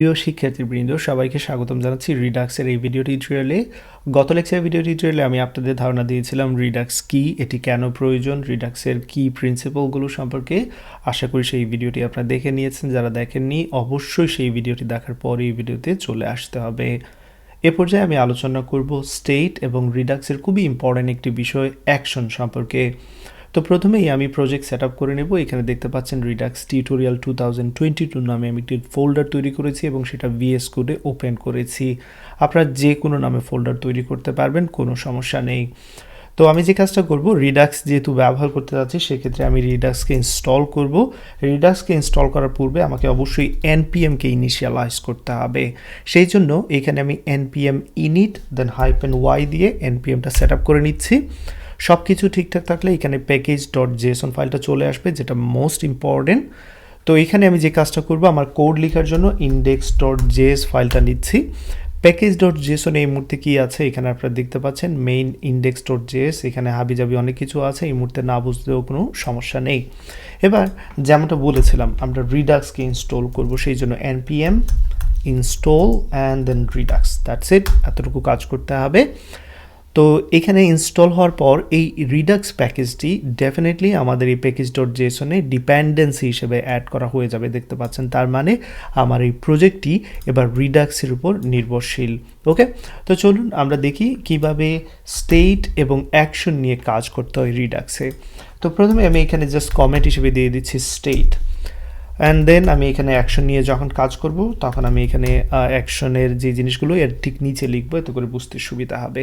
প্রিয় শিক্ষার্থীবৃন্দ, সবাইকে স্বাগতম জানাচ্ছি রিডাক্সের এই ভিডিও টিউটোরিয়ালে। গত লেকচারের ভিডিও টিউটোরিয়ালে আমি আপনাদের ধারণা দিয়েছিলাম রিডাক্স কি, এটি কেন প্রয়োজন, রিডাক্সের কি প্রিন্সিপালগুলো সম্পর্কে। আশা করি সেই ভিডিওটি আপনারা দেখে নিয়েছেন। যারা দেখেননি অবশ্যই সেই ভিডিওটি দেখার পর এই ভিডিওতে চলে আসতে হবে। এ পর্যায়ে আমি আলোচনা করব স্টেট এবং রিডাক্সের খুবই ইম্পর্ট্যান্ট একটি বিষয় অ্যাকশন সম্পর্কে। তো প্রথমেই আমি প্রজেক্ট সেট আপ করে নেব। এখানে দেখতে পাচ্ছেন রিডাক্স টিউটোরিয়াল 2022 নামে আমি একটি ফোল্ডার তৈরি করেছি এবং সেটা ভিএস কোডে ওপেন করেছি। আপনারা যে কোনো নামে ফোল্ডার তৈরি করতে পারবেন, কোনো সমস্যা নেই। তো আমি যে কাজটা করব, রিডাক্স যেহেতু ব্যবহার করতে যাচ্ছি সেক্ষেত্রে আমি রিডাক্সকে ইনস্টল করব। রিডাক্সকে ইনস্টল করার পূর্বে আমাকে অবশ্যই npmকে ইনিশিয়ালাইজ করতে হবে। সেই জন্য এখানে আমি npm init দেন -y দিয়ে npmটা সেট আপ করে নিচ্ছি। সব কিছু ঠিকঠাক থাকলে এখানে প্যাকেজ.json ফাইলটা চলে আসবে, যেটা মোস্ট ইম্পর্টেন্ট। তো এখানে আমি যে কাজটা করব, আমার কোড লেখার জন্য index.js ফাইলটা নিচ্ছি। প্যাকেজ.json এই মুহূর্তে কি আছে এখানে আপনারা দেখতে পাচ্ছেন, মেইন index.js। এখানে হাবিজাবি অনেক কিছু আছে, এই মুহূর্তে না বুঝলেও কোনো সমস্যা নেই। এবার যেমনটা বলেছিলাম আমরা রিডাক্সকে ইনস্টল করব, সেই জন্য npm install and then redux, that's it. এতটুকু কাজ করতে হবে। তো এখানে ইনস্টল হওয়ার পর এই রিডাক্স প্যাকেজটি ডেফিনেটলি আমাদের এই প্যাকেজ.json-এ ডিপেন্ডেন্সি হিসেবে অ্যাড করা হয়ে যাবে, দেখতে পাচ্ছেন। তার মানে আমার এই প্রজেক্টটি এবার রিডাক্সের উপর নির্ভরশীল। ওকে, তো চলুন আমরা দেখি কিভাবে স্টেট এবং অ্যাকশন নিয়ে কাজ করতে হয় রিডাক্সে। তো প্রথমে আমি এখানে জাস্ট কমেন্ট হিসেবে দিয়ে দিচ্ছি স্টেট, অ্যান্ড দেন আমি এখানে অ্যাকশন নিয়ে যখন কাজ করব তখন আমি এখানে অ্যাকশনের যে জিনিসগুলো এর ঠিক নিচে লিখবো, এতে করে বুঝতে সুবিধা হবে।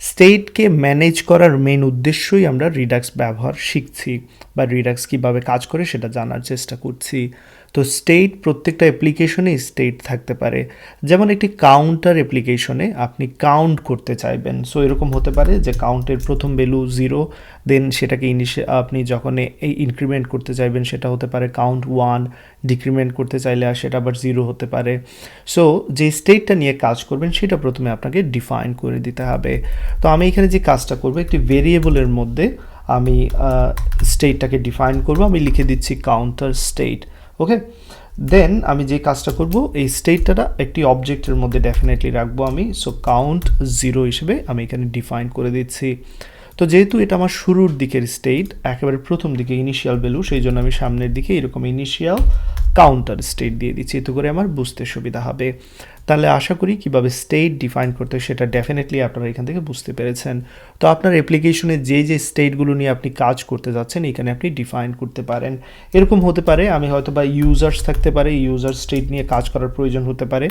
স্টেটকে ম্যানেজ করার মেন উদ্দেশ্যই আমরা রিডাক্স ব্যবহার শিখছি, বা রিডাক্স কীভাবে কাজ করে সেটা জানার চেষ্টা করছি। তো স্টেট প্রত্যেকটা অ্যাপ্লিকেশনে স্টেট থাকতে পারে। যেমন একটি কাউন্টার অ্যাপ্লিকেশনে আপনি কাউন্ট করতে চাইবেন, সো এরকম হতে পারে যে কাউন্টের প্রথম ভ্যালু 0, দেন সেটাকে আপনি যখন এই ইনক্রিমেন্ট করতে চাইবেন সেটা হতে পারে কাউন্ট 1, ডিক্রিমেন্ট করতে চাইলে আর সেটা আবার 0 হতে পারে। সো যে স্টেটটা নিয়ে কাজ করবেন সেটা প্রথমে আপনাকে ডিফাইন করে দিতে হবে। তো আমি এখানে যে কাজটা করব, একটি ভেরিয়েবলের মধ্যে আমি স্টেটটাকে ডিফাইন করব। আমি লিখে দিচ্ছি কাউন্টার স্টেট। ওকে, দেন আমি যে কাজটা করব, এই স্টেটটা একটি অবজেক্টের মধ্যে ডেফিনেটলি রাখবো আমি। সো কাউন্ট 0 হিসেবে আমি এখানে ডিফাইন করে দিচ্ছি। তো যেহেতু এটা আমার শুরুর দিকের স্টেট, একেবারে প্রথম দিকে ইনিশিয়াল ভ্যালু, সেই জন্য আমি সামনের দিকে এরকম ইনিশিয়াল কাউন্টার স্টেট দিয়ে দিচ্ছি, এতে করে আমার বুঝতে সুবিধা হবে। তাহলে আশা করি কিভাবে স্টেট ডিফাইন করতে হয় সেটা ডেফিনেটলি আপনারা এখান থেকে বুঝতে পেরেছেন। তো আপনার অ্যাপ্লিকেশনে যে যে স্টেটগুলো নিয়ে আপনি কাজ করতে যাচ্ছেন এখানে আপনি ডিফাইন করতে পারেন। এরকম হতে পারে আমি হয়তো বা ইউজার্স থাকতে পারে, ইউজার স্টেট নিয়ে কাজ করার প্রয়োজন হতে পারে।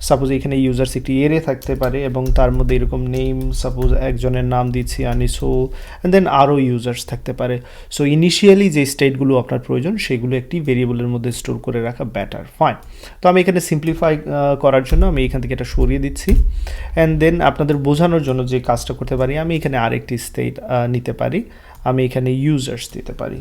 সাপোজ এখানে ইউজার্স একটি এরে থাকতে পারে এবং তার মধ্যে এরকম নেম, সাপোজ একজনের নাম দিচ্ছি আনিসুল, অ্যান্ড দেন আরও ইউজার্স থাকতে পারে। সো ইনিশিয়ালি যে স্টেটগুলো আপনার প্রয়োজন সেগুলো একটি ভেরিয়েবলের মধ্যে স্টোর করে রাখা বেটার। ফাইন, তো আমি এখানে সিম্পলিফাই করার জন্য আমি এখান থেকে এটা সরিয়ে দিচ্ছি। অ্যান্ড দেন আপনাদের বোঝানোর জন্য যে কাজটা করতে পারি, আমি এখানে আরেকটি স্টেট নিতে পারি। আমি এখানে ইউজার্স দিতে পারি,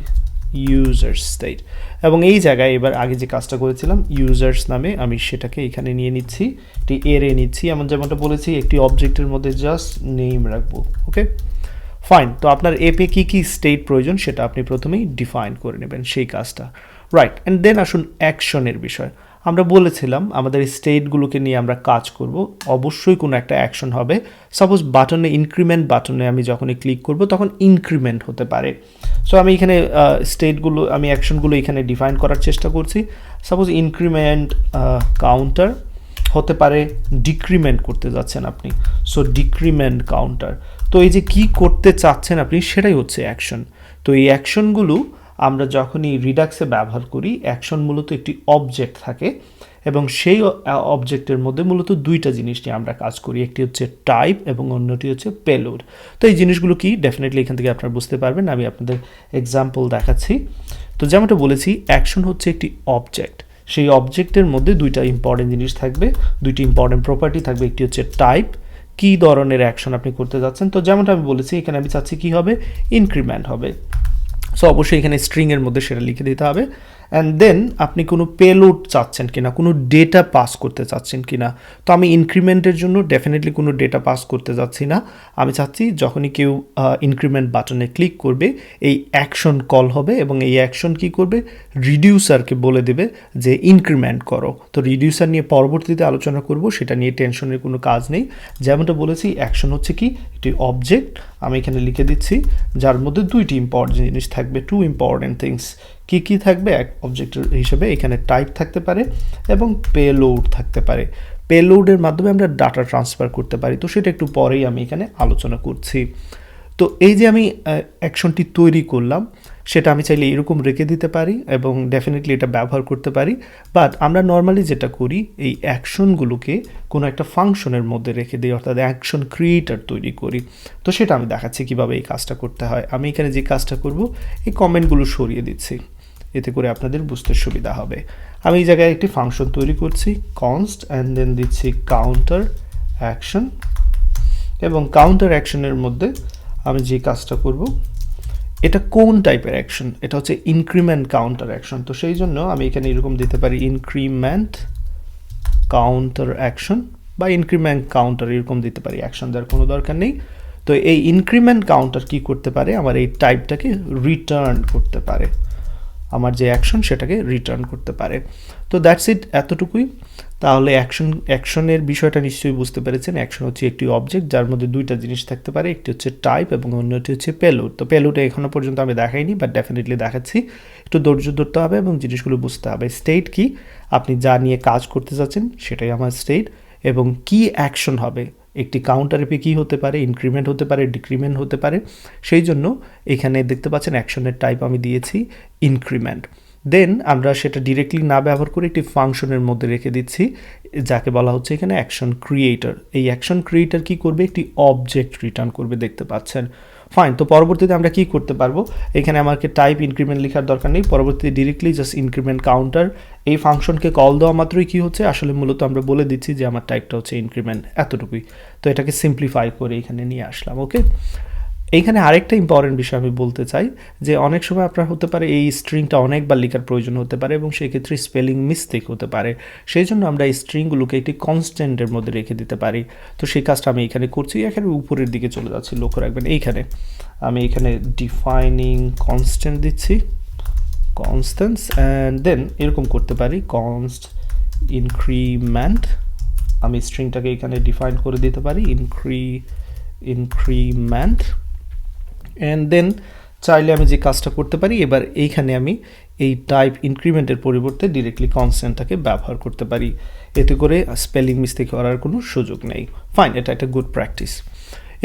ইউজার্স স্টেট। এবং এই জায়গায় এবার আগে যে কাজটা করেছিলাম ইউজার্স নামে, আমি সেটাকে এখানে নিয়ে নিচ্ছি, একটি এরে নিচ্ছি। যেমনটা বলেছি একটি অবজেক্টের মধ্যে জাস্ট নেম রাখবো। ওকে, ফাইন। তো আপনার এপে কী কী স্টেট প্রয়োজন সেটা আপনি প্রথমেই ডিফাইন করে নেবেন সেই কাজটা। রাইট, অ্যান্ড দেন আসুন অ্যাকশনের বিষয়। আমরা বলেছিলাম আমাদের স্টেটগুলোকে নিয়ে আমরা কাজ করব, অবশ্যই কোনো একটা অ্যাকশন হবে। সাপোজ বাটনে, ইনক্রিমেন্ট বাটনে আমি যখনই ক্লিক করব তখন ইনক্রিমেন্ট হতে পারে। সো আমি এখানে স্টেটগুলো, আমি অ্যাকশনগুলো এখানে ডিফাইন করার চেষ্টা করছি। সাপোজ ইনক্রিমেন্ট কাউন্টার হতে পারে, ডিক্রিমেন্ট করতে যাচ্ছেন আপনি, সো ডিক্রিমেন্ট কাউন্টার। তো এই যে কী করতে চাচ্ছেন আপনি সেটাই হচ্ছে অ্যাকশন। তো এই অ্যাকশনগুলো আমরা যখনই রিডাক্সে ব্যবহার করি, অ্যাকশন মূলত একটি অবজেক্ট থাকে এবং সেই অবজেক্টের মধ্যে মূলত দুইটা জিনিস নিয়ে আমরা কাজ করি, একটি হচ্ছে টাইপ এবং অন্যটি হচ্ছে পেলোড। তো এই জিনিসগুলো কি ডেফিনেটলি এখান থেকে আপনারা বুঝতে পারবেন, আমি আপনাদের এক্সাম্পল দেখাচ্ছি। তো যেমনটা বলেছি অ্যাকশন হচ্ছে একটি অবজেক্ট, সেই অবজেক্টের মধ্যে দুইটা ইম্পর্টেন্ট জিনিস থাকবে, দুইটি ইম্পর্টেন্ট প্রপার্টি থাকবে। একটি হচ্ছে টাইপ, কী ধরনের অ্যাকশন আপনি করতে যাচ্ছেন। তো যেমনটা আমি বলেছি এখানে আমি চাচ্ছি কী হবে, ইনক্রিমেন্ট হবে। সো অবশ্যই এখানে স্ট্রিংয়ের মধ্যে সেটা লিখে দিতে হবে। অ্যান্ড দেন আপনি কোনো পেলোড চাচ্ছেন কিনা, কোনো ডেটা পাস করতে চাচ্ছেন কিনা। তো আমি ইনক্রিমেন্টের জন্য ডেফিনেটলি কোনো ডেটা পাস করতে যাচ্ছি না, আমি চাচ্ছি যখনই কেউ ইনক্রিমেন্ট বাটনে ক্লিক করবে এই অ্যাকশন কল হবে এবং এই অ্যাকশন কি করবে, রিডিউসারকে বলে দেবে যে ইনক্রিমেন্ট করো। তো রিডিউসার নিয়ে পরবর্তীতে আলোচনা করব, সেটা নিয়ে টেনশনের কোনো কাজ নেই। যেমনটা বলেছি অ্যাকশন হচ্ছে কি একটি অবজেক্ট, আমি এখানে লিখে দিচ্ছি, যার মধ্যে দুইটি ইম্পর্টেন্ট জিনিস থাকবে, টু ইম্পর্টেন্ট থিংস। কি কি থাকবে এক অবজেক্টের হিসেবে, এখানে টাইপ থাকতে পারে এবং পেলোড থাকতে পারে। পেলোডের মাধ্যমে আমরা ডাটা ট্রান্সফার করতে পারি, তো সেটা একটু পরেই আমি এখানে আলোচনা করছি। তো এই যে আমি অ্যাকশনটি তৈরি করলাম, সেটা আমি চাইলে এরকম রেখে দিতে পারি এবং ডেফিনেটলি এটা ব্যবহার করতে পারি। বাট আমরা নর্মালি যেটা করি, এই অ্যাকশনগুলোকে কোনো একটা ফাংশনের মধ্যে রেখে দিই, অর্থাৎ অ্যাকশন ক্রিয়েটার তৈরি করি। তো সেটা আমি দেখাচ্ছি কীভাবে এই কাজটা করতে হয়। আমি এখানে যে কাজটা করব, এই কমেন্টগুলো সরিয়ে দিচ্ছি, এতে করে আপনাদের বুঝতে সুবিধা হবে। আমি এই জায়গায় একটি ফাংশন তৈরি করছি, কনস্ট, অ্যান্ড দেন দিচ্ছি কাউন্টার অ্যাকশন, এবং কাউন্টার অ্যাকশনের মধ্যে আমি যে কাজটা করব, এটা কোন টাইপের অ্যাকশন, এটা হচ্ছে ইনক্রিমেন্ট কাউন্টার অ্যাকশন। তো সেই জন্য আমি এখানে এরকম দিতে পারি ইনক্রিমেন্ট কাউন্টার অ্যাকশন বা ইনক্রিমেন্ট কাউন্টার, এরকম দিতে পারি, অ্যাকশন দেওয়ার কোনো দরকার নেই। তো এই ইনক্রিমেন্ট কাউন্টার কি করতে পারে, আমার এই টাইপটাকে রিটার্ন করতে পারে, আমার যে অ্যাকশন সেটাকে রিটার্ন করতে পারে। তো দ্যাটস ইট, এতটুকুই। তাহলে অ্যাকশনের বিষয়টা নিশ্চয়ই বুঝতে পেরেছেন। অ্যাকশন হচ্ছে একটি অবজেক্ট যার মধ্যে দুইটা জিনিস থাকতে পারে, একটি হচ্ছে টাইপ এবং অন্যটি হচ্ছে পেলোড। তো পেলোডে এখনও পর্যন্ত আমি দেখাইনি, বাট ডেফিনেটলি দেখাচ্ছি। একটু ধৈর্য ধরতে হবে এবং জিনিসগুলো বুঝতে হবে। স্টেট কি, আপনি যা নিয়ে কাজ করতে চাচ্ছেন সেটাই আমার স্টেট, এবং কি অ্যাকশন হবে, একটি কাউন্টারে কী হতে পারে, ইনক্রিমেন্ট হতে পারে, ডিক্রিমেন্ট হতে পারে। সেই জন্য এখানে দেখতে পাচ্ছেন অ্যাকশনের টাইপ আমি দিয়েছি ইনক্রিমেন্ট। দেন আমরা সেটা ডিরেক্টলি না ব্যবহার করে একটি ফাংশনের মধ্যে রেখে দিচ্ছি, যাকে বলা হচ্ছে এখানে অ্যাকশন ক্রিয়েটর। এই অ্যাকশন ক্রিয়েটর কি করবে, একটি অবজেক্ট রিটার্ন করবে, দেখতে পাচ্ছেন। ফাইন, তো পরবর্তীতে আমরা কি করতে পারবো, এখানে আমাকে টাইপ ইনক্রিমেন্ট লেখার দরকার নেই, পরবর্তীতে ডিরেক্টলি জাস্ট ইনক্রিমেন্ট কাউন্টার এই ফাংশনকে কল দেওয়া মাত্রই কি হচ্ছে, আসলে মূলত আমরা বলে দিচ্ছি যে আমার টাইপটা হচ্ছে ইনক্রিমেন্ট, এতটুকুই। তো এটাকে সিম্পলিফাই করে এখানে নিয়ে আসলাম। ওকে, এইখানে আরেকটা ইম্পর্টেন্ট বিষয় আমি বলতে চাই, যে অনেক সময় আপনার হতে পারে এই স্ট্রিংটা অনেকবার লেখার প্রয়োজন হতে পারে এবং সেই ক্ষেত্রে স্পেলিং মিস্টেক হতে পারে। সেই জন্য আমরা এই স্ট্রিংগুলোকে একটি কনস্ট্যান্টের মধ্যে রেখে দিতে পারি। তো সেই কাজটা আমি এখানে করছি, এখানে উপরের দিকে চলে যাচ্ছি, লক্ষ্য রাখবেন। এইখানে আমি এখানে ডিফাইনিং কনস্ট্যান্ট দিচ্ছি, কনস্ট্যান্টস, অ্যান্ড দেন এরকম করতে পারি কনস্ট ইনক্রিমেন্ট। আমি স্ট্রিংটাকে এখানে ডিফাইন করে দিতে পারি ইনক্রিমেন্ট, অ্যান্ড দেন চাইলে আমি যে কাজটা করতে পারি, এবার এইখানে আমি এই টাইপ ইনক্রিমেন্টের পরিবর্তে ডিরেক্টলি কনস্ট্যান্টটাকে ব্যবহার করতে পারি, এতে করে স্পেলিং মিস্টেক করার কোনো সুযোগ নেই। ফাইন, এটা একটা গুড প্র্যাকটিস।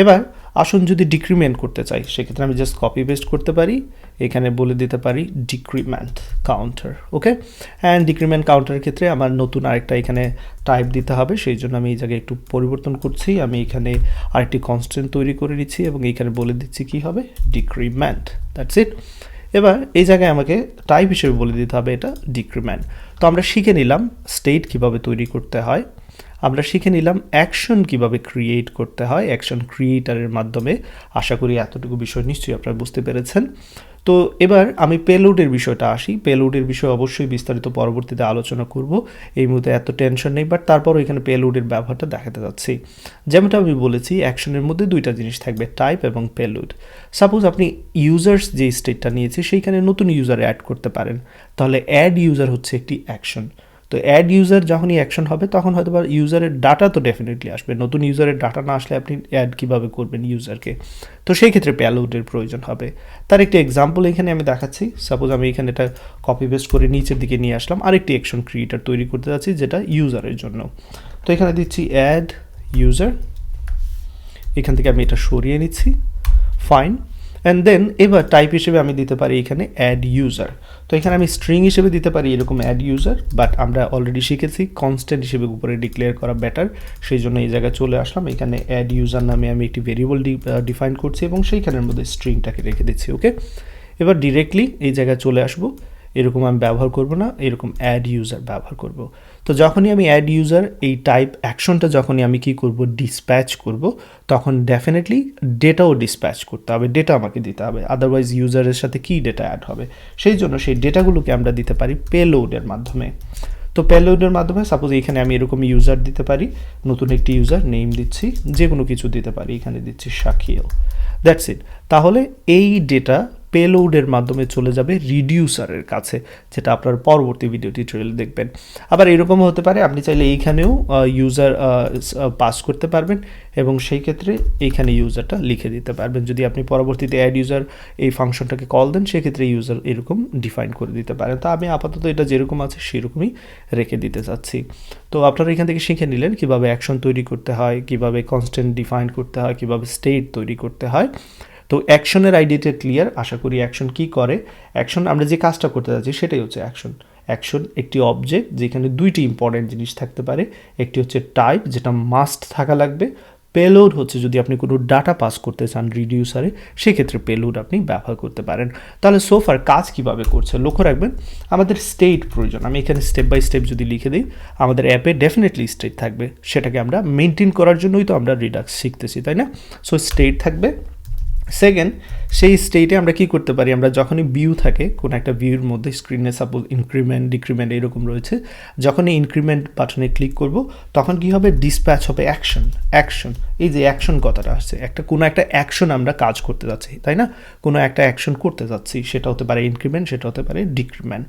এবার আসুন যদি ডিক্রিমেন্ট করতে চাই, সেক্ষেত্রে আমি জাস্ট কপি পেস্ট করতে পারি, এখানে বলে দিতে পারি decrement counter. Okay, and decrement কাউন্টারের ক্ষেত্রে আমার নতুন আরেকটা এখানে টাইপ দিতে হবে, সেই জন্য আমি এই জায়গায় একটু পরিবর্তন করছি, আমি এখানে আরেকটি কনস্ট্যান্ট তৈরি করে নিচ্ছি এবং এখানে বলে দিচ্ছি কি হবে, ডিক্রিমেন্ট। That's it. এবার এই জায়গায় আমাকে টাইপ হিসেবে বলে দিতে হবে এটা ডিক্রিমেন্ট। তো আমরা শিখে নিলাম স্টেট কিভাবে তৈরি করতে হয়, আমরা শিখে নিলাম অ্যাকশন কিভাবে ক্রিয়েট করতে হয় অ্যাকশন ক্রিয়েটারের মাধ্যমে। আশা করি এতটুকু বিষয় নিশ্চয়ই আপনারা বুঝতে পেরেছেন। তো এবার আমি পেলোডের বিষয়টা আসি। পেলোডের বিষয়ে অবশ্যই বিস্তারিত পরবর্তীতে আলোচনা করব, এই মুহূর্তে এত টেনশন নেই, বাট তারপরও এখানে পেলোডের ব্যবহারটা দেখাতে যাচ্ছি। যেমনটা আমি বলেছি, অ্যাকশনের মধ্যে দুইটা জিনিস থাকবে, টাইপ এবং পেলোড। সাপোজ আপনি ইউজার্স যে স্টেটটা নিয়েছে সেইখানে নতুন ইউজার অ্যাড করতে পারেন, তাহলে অ্যাড ইউজার হচ্ছে একটি অ্যাকশন। তো অ্যাড ইউজার যখনই অ্যাকশন হবে তখন হয়তো বা ইউজারের ডাটা তো ডেফিনেটলি আসবে, নতুন ইউজারের ডাটা না আসলে আপনি অ্যাড কীভাবে করবেন ইউজারকে, তো সেই ক্ষেত্রে পেলোডের প্রয়োজন হবে। তার একটি এক্সাম্পল এখানে আমি দেখাচ্ছি। সাপোজ আমি এখানে এটা কপি পেস্ট করে নিচের দিকে নিয়ে আসলাম, আরেকটি অ্যাকশন ক্রিয়েটার তৈরি করতে যাচ্ছি যেটা ইউজারের জন্য। তো এখানে দিচ্ছি অ্যাড ইউজার, এখান থেকে আমি এটা সরিয়ে নিচ্ছি, ফাইন। অ্যান্ড দেন এবার টাইপ হিসেবে আমি দিতে পারি এখানে অ্যাড ইউজার। তো এখানে আমি স্ট্রিং হিসেবে দিতে পারি এরকম অ্যাড ইউজার, বাট আমরা অলরেডি শিখেছি কনস্ট্যান্ট হিসেবে উপরে ডিক্লেয়ার করা বেটার, সেই জন্য এই জায়গায় চলে আসলাম। এখানে অ্যাড ইউজার নামে আমি একটি ভেরিয়েবল ডিফাইন করছি এবং সেইখানের মধ্যে স্ট্রিংটাকে রেখে দিচ্ছি। ওকে, এবার ডিরেক্টলি এই জায়গায় চলে আসবো, এরকম আমি ব্যবহার করব না, এরকম অ্যাড ইউজার ব্যবহার করব। তো যখনই আমি অ্যাড ইউজার এই টাইপ অ্যাকশনটা যখনই আমি কি করব ডিসপ্যাচ করব, তখন ডেফিনেটলি ডেটাও ডিসপ্যাচ করতে হবে, ডেটা আমাকে দিতে হবে, আদারওয়াইজ ইউজারের সাথে কি ডেটা অ্যাড হবে। সেই জন্য সেই ডেটাগুলোকে আমরা দিতে পারি পেলোডের মাধ্যমে। তো পেলোডের মাধ্যমে সাপোজ এখানে আমি এরকম ইউজার দিতে পারি, নতুন একটি ইউজার নেম দিচ্ছি, যে কোনো কিছু দিতে পারি, এখানে দিচ্ছি শাকিল, দ্যাটস ইট। তাহলে এই ডেটা পেলোডের মাধ্যমে চলে যাবে রিডিউসারের কাছে, যেটা আপনার পরবর্তী ভিডিও টিউটোরিয়াল দেখবেন। আবার এরকমও হতে পারে আপনি চাইলে এইখানেও ইউজার পাস করতে পারবেন এবং সেই ক্ষেত্রে এইখানে ইউজারটা লিখে দিতে পারবেন। যদি আপনি পরবর্তীতে অ্যাড ইউজার এই ফাংশনটাকে কল দেন, সেক্ষেত্রে ইউজার এরকম ডিফাইন করে দিতে পারেন। তো আমি আপাতত এটা যেরকম আছে সেরকমই রেখে দিতে চাচ্ছি। তো আপনারা এখান থেকে শিখে নিলেন কীভাবে অ্যাকশন তৈরি করতে হয়, কীভাবে কনস্ট্যান্ট ডিফাইন করতে হয়, কীভাবে স্টেট তৈরি করতে হয়। তো অ্যাকশনের আইডিয়াটা ক্লিয়ার, আশা করি অ্যাকশন কী করে। অ্যাকশন আমরা যে কাজটা করতে যাচ্ছি সেটাই হচ্ছে অ্যাকশন। অ্যাকশন একটি অবজেক্ট যেখানে দুইটি ইম্পর্টেন্ট জিনিস থাকতে পারে, একটি হচ্ছে টাইপ যেটা মাস্ট থাকা লাগবে, পেলোড হচ্ছে যদি আপনি কোনো ডাটা পাস করতে চান রিডিউসারে, সেক্ষেত্রে পেলোড আপনি ব্যবহার করতে পারেন। তাহলে সোফার কাজ কিভাবে করছে লক্ষ্য রাখবেন, আমাদের স্টেট প্রয়োজন। আমি এখানে স্টেপ বাই স্টেপ যদি লিখে দিই, আমাদের অ্যাপে ডেফিনেটলি স্টেট থাকবে, সেটাকে আমরা মেনটেন করার জন্যই তো আমরা রিডাক্স শিখতেছি, তাই না? সো স্টেট থাকবে। সেকেন্ড, সেই স্টেটে আমরা কি করতে পারি, আমরা যখনই ভিউ থাকে কোনো একটা ভিউর মধ্যে স্ক্রিনে সাপোজ ইনক্রিমেন্ট ডিক্রিমেন্ট এরকম রয়েছে, যখনই ইনক্রিমেন্ট বাটনে ক্লিক করব তখন কি হবে, ডিসপ্যাচ হবে অ্যাকশন। অ্যাকশন, এই যে অ্যাকশন কথাটা আসছে, কোনো একটা অ্যাকশন আমরা কাজ করতে যাচ্ছি, তাই না? কোনো একটা অ্যাকশন করতে যাচ্ছি, সেটা হতে পারে ইনক্রিমেন্ট, সেটা হতে পারে ডিক্রিমেন্ট।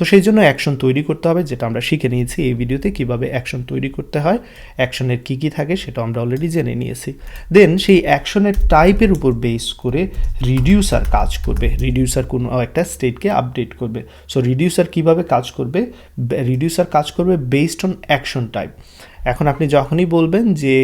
তো সেই জন্য অ্যাকশন তৈরি করতে হবে, যেটা আমরা শিখে নিয়েছি এই ভিডিওতে কীভাবে অ্যাকশন তৈরি করতে হয়, অ্যাকশনের কী কী থাকে সেটা আমরা অলরেডি জেনে নিয়েছি। দেন সেই অ্যাকশনের টাইপের উপর বেস করে রিডিউসার কাজ করবে, রিডিউসার কোনো একটা স্টেটকে আপডেট করবে। সো রিডিউসার কীভাবে কাজ করবে, রিডিউসার কাজ করবে বেসড অন অ্যাকশন টাইপ। এখন আপনি যখনই বলবেন যে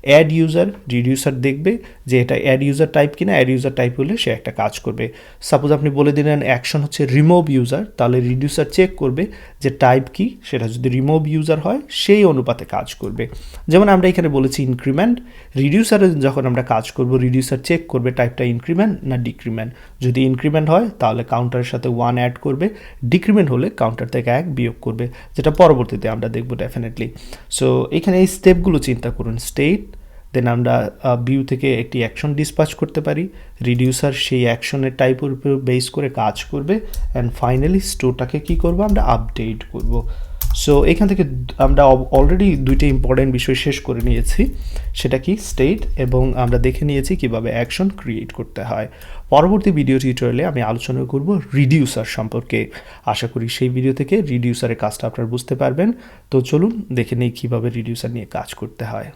অ্যাড ইউজার, রিডিউসার দেখবে যে এটা অ্যাড ইউজার টাইপ কিনা, অ্যাড ইউজার টাইপ হলে সে একটা কাজ করবে। সাপোজ আপনি বলে দিলেন অ্যাকশন হচ্ছে রিমুভ ইউজার, তাহলে রিডিউসার চেক করবে যে টাইপ কি, সেটা যদি রিমুভ ইউজার হয় সেই অনুপাতে কাজ করবে। যেমন আমরা এখানে বলেছি ইনক্রিমেন্ট, রিডিউসারে যখন আমরা কাজ করব রিডিউসার চেক করবে টাইপটা ইনক্রিমেন্ট না ডিক্রিমেন্ট। যদি ইনক্রিমেন্ট হয় তাহলে কাউন্টারের সাথে 1 অ্যাড করবে, ডিক্রিমেন্ট হলে কাউন্টার থেকে 1 বিয়োগ করবে, যেটা পরবর্তীতে আমরা দেখব ডেফিনেটলি। সো এখানে এই স্টেপগুলো চিন্তা করুন, স্টেট, দেন আমরা ভিউ থেকে একটি অ্যাকশন ডিসপ্যাচ করতে পারি, রিডিউসার সেই অ্যাকশনের টাইপের উপর বেস করে কাজ করবে, অ্যান্ড ফাইনালি স্টোরটাকে কী করবো, আমরা আপডেট করব। সো এখান থেকে আমরা অলরেডি দুইটা ইম্পর্টেন্ট বিষয় শেষ করে নিয়েছি, সেটা কি স্টেট, এবং আমরা দেখে নিয়েছি কিভাবে অ্যাকশন ক্রিয়েট করতে হয়। পরবর্তী ভিডিও টিউটোরিয়ালে আমি আলোচনা করব রিডিউসার সম্পর্কে। আশা করি সেই ভিডিও থেকে রিডিউসারের কাজটা আপনারা বুঝতে পারবেন। তো চলুন দেখে নিই কীভাবে রিডিউসার নিয়ে কাজ করতে হয়।